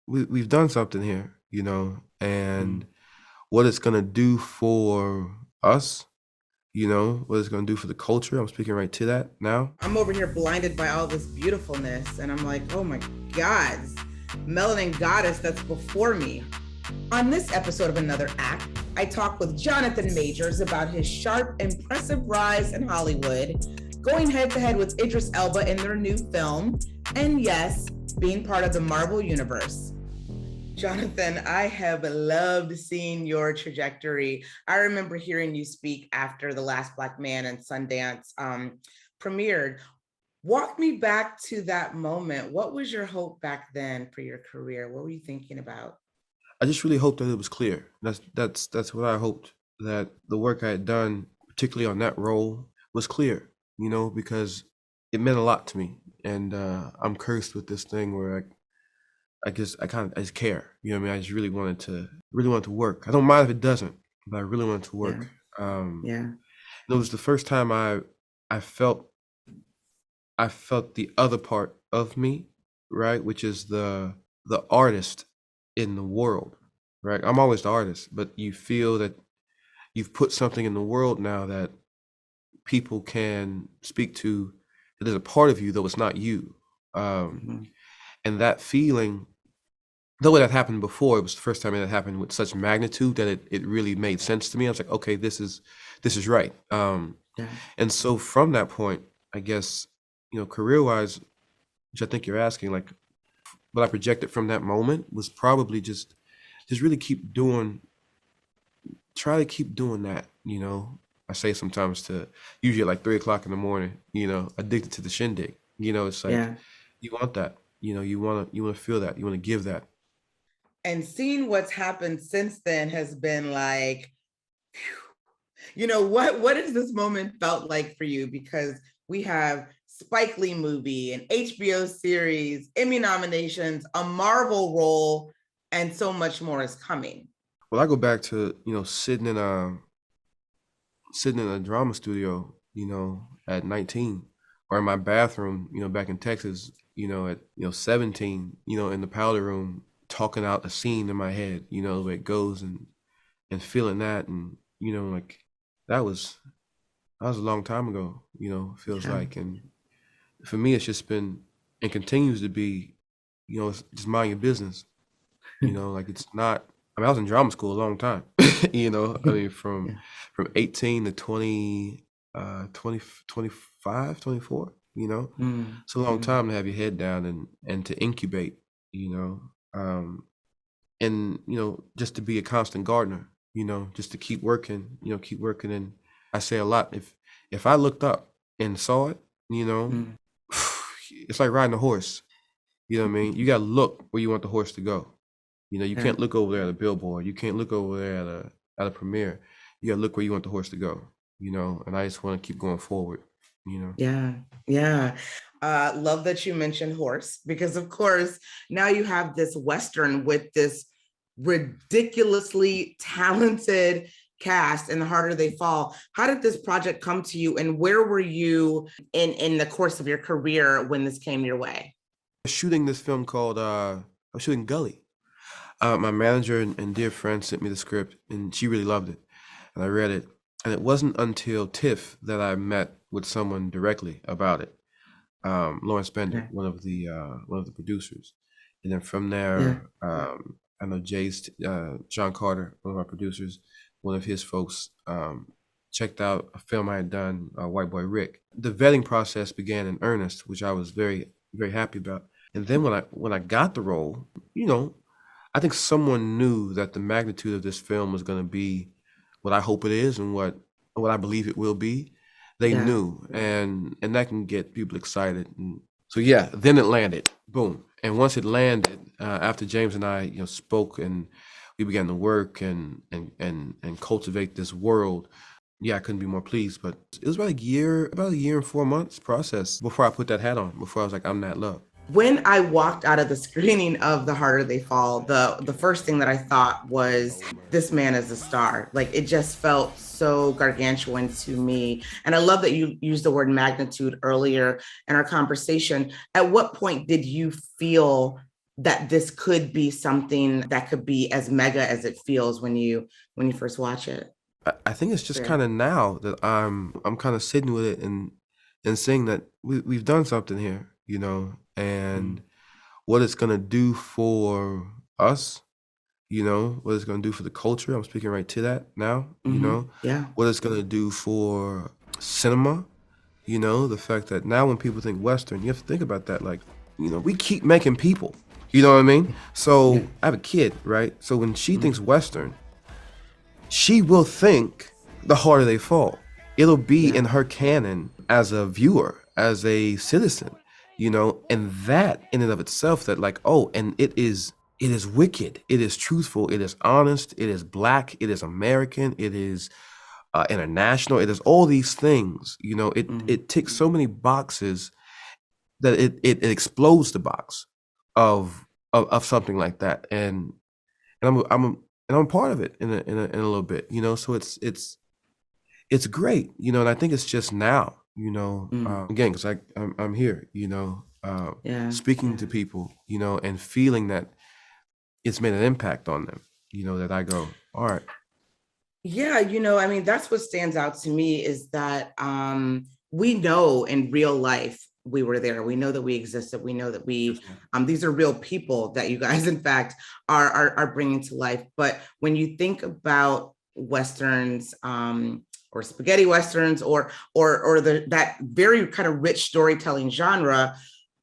we've done something here, and what it's gonna do for us, what it's gonna do for the culture. I'm speaking right to that now. I'm over here blinded by all this beautifulness, and I'm like, oh my God, melanin goddess that's before me. On this episode of Another Act, I talk with Jonathan Majors about his sharp, impressive rise in Hollywood, going head to head with Idris Elba in their new film, and yes, being part of the Marvel Universe. Jonathan, I have loved seeing your trajectory. I remember hearing you speak after The Last Black Man and Sundance premiered. Walk me back to that moment. What was your hope back then for your career? What were you thinking about? I just really hoped that it was clear. That's what I hoped, that the work I had done, particularly on that role, was clear. Because it meant a lot to me, and I'm cursed with this thing where I just care. I just really wanted to work. I don't mind if it doesn't, but I really wanted to work. Yeah. It was the first time I felt the other part of me, right, which is the artist in the world, right? I'm always the artist, but you feel that you've put something in the world now that people can speak to. That there's a part of you, though it's not you, and that feeling. Though it had happened before, it was the first time it had happened with such magnitude that it really made sense to me. I was like, okay, this is right. And so from that point, I guess, career-wise, which I think you're asking, like, what I projected from that moment was probably just really try to keep doing that. I say sometimes usually at like 3 o'clock in the morning, addicted to the shindig. It's like, you want that, you want to feel that, you want to give that. And seeing what's happened since then has been like, what has this moment felt like for you? Because we have Spike Lee movie, an HBO series, Emmy nominations, a Marvel role, and so much more is coming. Well, I go back to, sitting in a drama studio, at 19, or in my bathroom, back in Texas, at 17, in the powder room, talking out a scene in my head, the way it goes, and feeling that, and like that was a long time ago, feels like. And for me, it's just been and continues to be, it's just mind your business, like it's not. I mean, I was in drama school a long time, I mean, from 18 to 20, 25, 24, it's a long time to have your head down and to incubate, and just to be a constant gardener, just to keep working. And I say a lot, if I looked up and saw it, it's like riding a horse. You know what I mean? You gotta look where you want the horse to go. You can't look over there at a billboard. You can't look over there at a premiere. You gotta look where you want the horse to go. And I just want to keep going forward. Yeah. Love that you mentioned horse, because of course now you have this Western with this ridiculously talented cast, and The Harder They Fall. How did this project come to you, and where were you in the course of your career when this came your way? Shooting this film called I was shooting Gully. My manager and dear friend sent me the script, and she really loved it, and I read it. And it wasn't until TIFF that I met with someone directly about it. Lawrence Bender, one of the producers, and then from there, I know John Carter, one of our producers, one of his folks, checked out a film I had done, White Boy Rick. The vetting process began in earnest, which I was very, very happy about. And then when I got the role, I think someone knew that the magnitude of this film was going to be what I hope it is and what I believe it will be. They knew, and that can get people excited. And so then it landed, boom. And once it landed, after James and I, spoke, and we began to work and cultivate this world, I couldn't be more pleased. But it was about a year and 4 months process before I put that hat on. Before I was like, I'm Nat Love. When I walked out of the screening of The Harder They Fall, the first thing that I thought was, this man is a star. Like, it just felt so gargantuan to me. And I love that you used the word magnitude earlier in our conversation. At what point did you feel that this could be something that could be as mega as it feels when you first watch it? I think it's just Fair. kind of now that I'm kind of sitting with it and saying that we've done something here, and Mm, what it's gonna do for us, what it's gonna do for the culture. I'm speaking right to that now, yeah. what it's gonna do for cinema, the fact that now when people think Western, you have to think about that. Like, we keep making people, you know what I mean? Yeah. So I have a kid, right? So when she thinks Western, she will think The Harder They Fall. It'll be Yeah. in her canon as a viewer, as a citizen, and that in and of itself, that like, oh, and it is wicked, it is truthful, it is honest, it is black, it is American, it is international, it is all these things, Mm, it ticks so many boxes that it explodes the box of something like that, and I'm a part of it in a little bit, so it's great, and I think it's just now, mm, again, because I'm here, yeah. speaking to people, and feeling that it's made an impact on them, that I go, all right. Yeah, I mean, that's what stands out to me is that we know in real life we were there. We know that we existed. We know that Yes, we ma'am. these are real people that you guys, in fact, are bringing to life. But when you think about westerns, or spaghetti westerns, or that very kind of rich storytelling genre,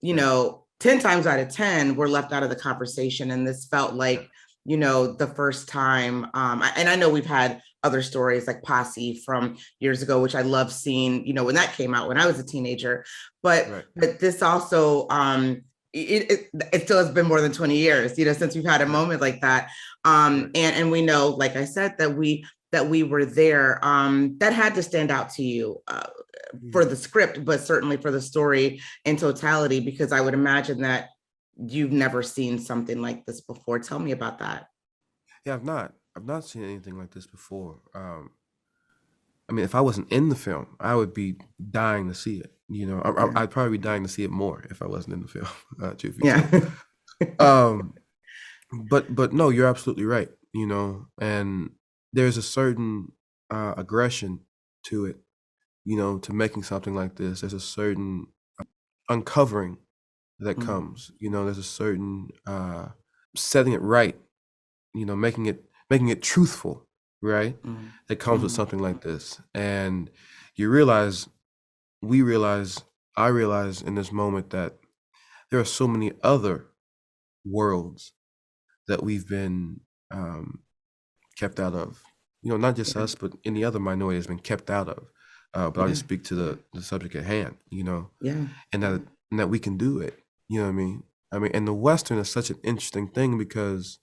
Yeah, 10 times out of 10 were left out of the conversation, and this felt yeah, like the first time. And I know we've had other stories like Posse from years ago, which I love seeing, when that came out when I was a teenager. But right, but this also, it still has been more than 20 years, since we've had a right, moment like that. right. And we know, like I said, that we were there. That had to stand out to you, for Mhm. the script, but certainly for the story in totality, because I would imagine that you've never seen something like this before. Tell me about that. Yeah, I've not seen anything like this before. I mean, if I wasn't in the film, I would be dying to see it. Yeah. I'd probably be dying to see it more if I wasn't in the film. Truth be Yeah. told. Um, but no, you're absolutely right. And there's a certain aggression to it. To making something like this. There's a certain uncovering that Mm, comes. There's a certain setting it right. Making it truthful, right? mm, That comes with mm, something like this, and you realize, we realize, I realize in this moment that there are so many other worlds that we've been um, kept out of. Not just yeah. us, but any other minority has been kept out of. But I'll Yeah. just speak to the subject at hand. Yeah. And that we can do it. You know what I mean? And the Western is such an interesting thing because,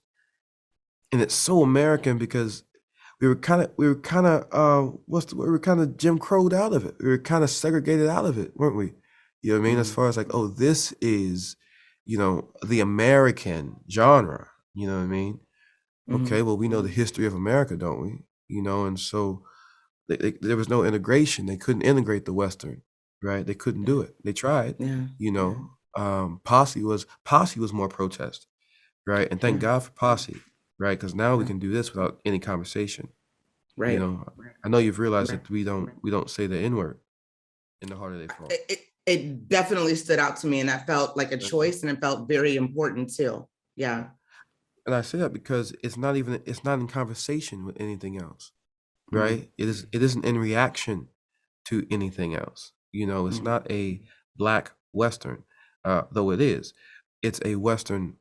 and it's so American because we were kind of Jim Crowed out of it. We were kind of segregated out of it, weren't we? You know what I mean? As Mm, far as like, oh, this is, the American genre. You know what I mean? Okay, mm, well, we know the history of America, don't we? And so there was no integration. They couldn't integrate the Western, right? They couldn't do it. They tried, yeah. you know. Posse was more protest, right? And thank Yeah. God for Posse, right? Because now we Yeah. can do this without any conversation. You Right. know, I know you've realized that we don't say the N word in The Harder They Fall. It definitely stood out to me, and that felt like a choice, and it felt very important too. Yeah. And I say that because it's not in conversation with anything else, Mm, right? It isn't in reaction to anything else. It's mm, not a black Western, though it is. It's a Western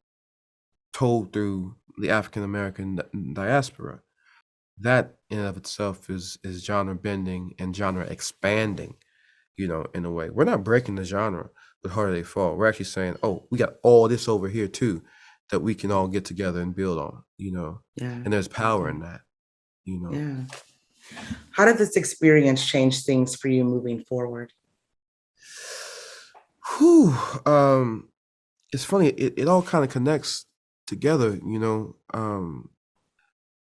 told through the African American diaspora. That in and of itself is genre bending and genre expanding, in a way. We're not breaking the genre with Harder They Fall. We're actually saying, oh, we got all this over here too that we can all get together and build on. yeah. And there's power in that, you know. Yeah. How did this experience change things for you moving forward? Whew. It's funny, it all kind of connects together,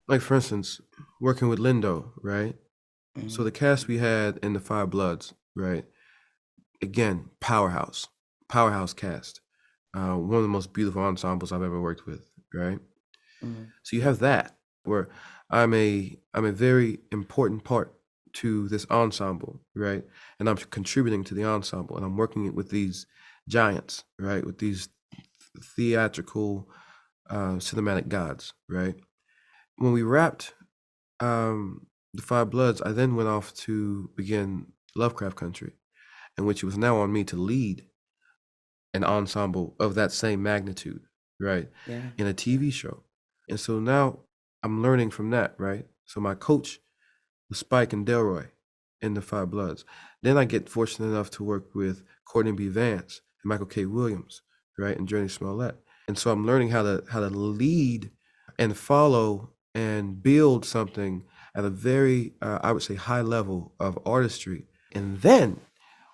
like for instance, working with Lindo, right? So Mm, the cast we had in the Five Bloods, right? Again, powerhouse cast. one of the most beautiful ensembles I've ever worked with, right? Mm. So you have that where I'm a very important part to this ensemble, right? And I'm contributing to the ensemble, and I'm working with these giants, right? With these theatrical, cinematic gods, right? When we wrapped the Five Bloods, I then went off to begin Lovecraft Country, in which it was now on me to lead an ensemble of that same magnitude, right? Yeah. In a TV show. And so now I'm learning from that, right? So my coach was Spike and Delroy in the Five Bloods. Then I get fortunate enough to work with Courtney B. Vance and Michael K. Williams, right? And Journey Smollett. And so I'm learning how to lead and follow and build something at a very, I would say, high level of artistry. And then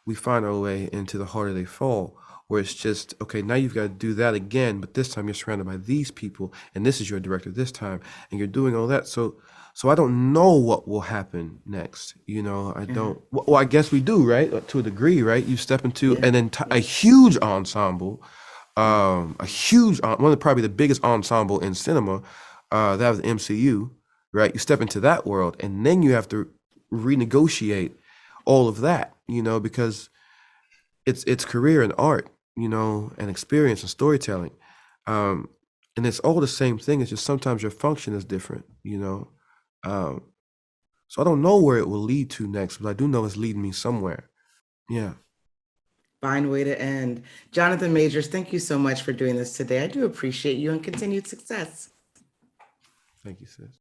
we find our way into The Harder They Fall, where it's just, okay, now you've got to do that again, but this time you're surrounded by these people, and this is your director this time, and you're doing all that. So I don't know what will happen next. I don't. Well, I guess we do, right? To a degree, right? You step into a huge ensemble, one of probably the biggest ensemble in cinema. That was the MCU, right? You step into that world, and then you have to renegotiate all of that, because it's career and art, and experience and storytelling. And it's all the same thing. It's just sometimes your function is different. So I don't know where it will lead to next, but I do know it's leading me somewhere. Yeah. Fine way to end. Jonathan Majors, thank you so much for doing this today. I do appreciate you and continued success. Thank you, sis.